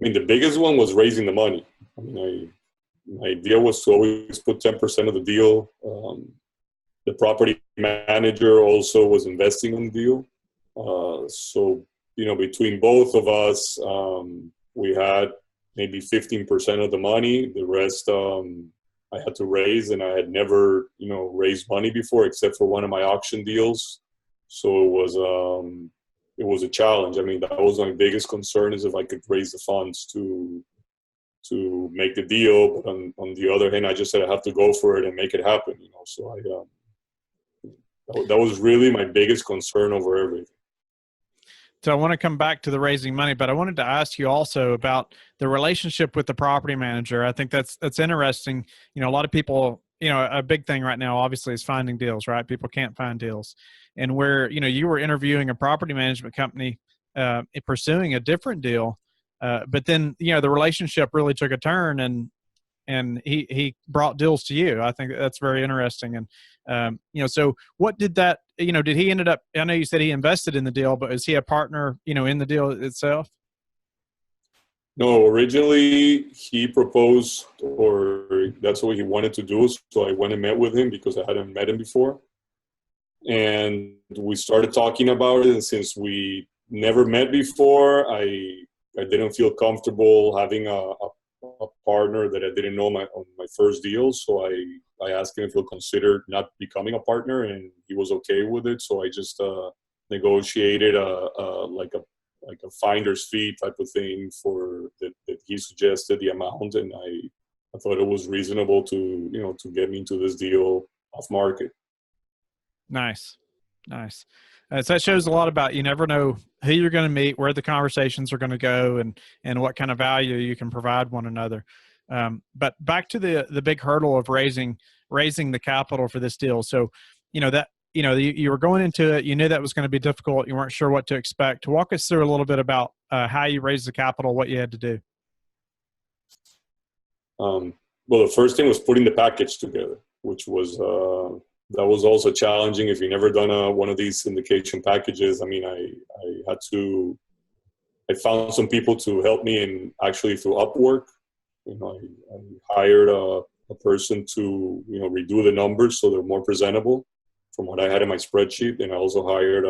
mean, the biggest one was raising the money. I mean, my idea was to always put 10% of the deal. The property manager also was investing in the deal. So, between both of us, we had maybe 15% of the money. The rest I had to raise, and I had never, raised money before except for one of my auction deals. So it was a challenge. I mean, that was my biggest concern, is if I could raise the funds to make the deal. But on the other hand, I just said I have to go for it and make it happen. So that was really my biggest concern over everything. So I want to come back to the raising money, but I wanted to ask you also about the relationship with the property manager. I think that's interesting. A lot of people, a big thing right now, obviously, is finding deals, right? People can't find deals. And where, you were interviewing a property management company, pursuing a different deal. But then, the relationship really took a turn, and he brought deals to you. I think that's very interesting. And, so what did that, did he ended up, I know you said he invested in the deal, but is he a partner, in the deal itself? No, originally he proposed, or that's what he wanted to do. So I went and met with him because I hadn't met him before. And we started talking about it. And since we never met before, I didn't feel comfortable having a partner that I didn't know on my first deal. So I asked him if he'll consider not becoming a partner, and he was okay with it. So I just negotiated like a finder's fee type of thing for that he suggested the amount, and I thought it was reasonable to get me into this deal off market. Nice. So that shows a lot about, you never know who you're going to meet, where the conversations are going to go, and what kind of value you can provide one another. But back to the big hurdle of raising the capital for this deal. So, you were going into it, you knew that was going to be difficult. You weren't sure what to expect. Walk us through a little bit about how you raised the capital, what you had to do. Well, the first thing was putting the package together, which was that was also challenging. If you've never done one of these syndication packages, I mean, I found some people to help me, and actually through Upwork, I hired a person to redo the numbers so they're more presentable from what I had in my spreadsheet, and I also hired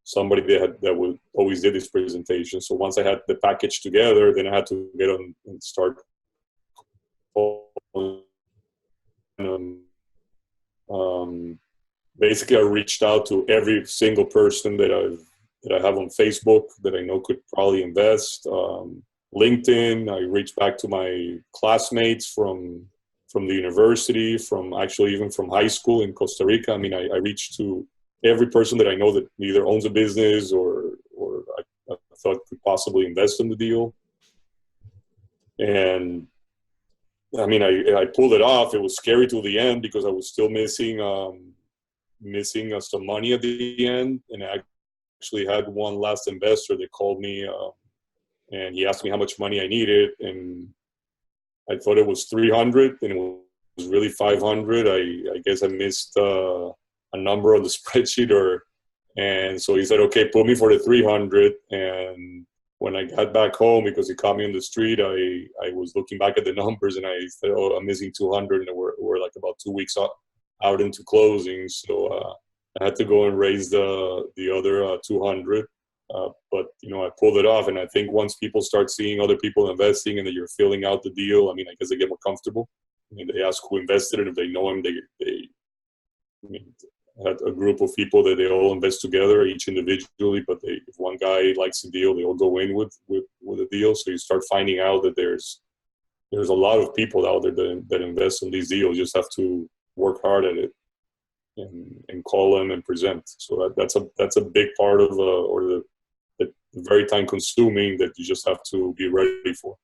somebody that would always did this presentation. So once I had the package together, then I had to get on and start. Basically, I reached out to every single person that I have on Facebook that I know could probably invest. LinkedIn, I reached back to my classmates from the university, even from high school in Costa Rica. I mean, I reached to every person that I know that either owns a business or I thought could possibly invest in the deal. And I mean, I pulled it off. It was scary till the end because I was still missing some money at the end. And I actually had one last investor that called me and he asked me how much money I needed. And I thought it was 300 and it was really 500. I guess I missed a number on the spreadsheet and so he said, okay, put me for the 300. And when I got back home, because he caught me on the street, I was looking back at the numbers and I said, oh, I'm missing 200. And we're like about 2 weeks out into closing. So I had to go and raise the other 200. But, I pulled it off. And I think once people start seeing other people investing and that you're filling out the deal, I mean, I guess they get more comfortable. I mean, they ask who invested, and if they know him, I had a group of people that they all invest together, each individually, but if one guy likes the deal, they all go in with a deal. So you start finding out that there's a lot of people out there that invest in these deals. You just have to work hard at it and call them and present. So that's a big part of the very time consuming that you just have to be ready for.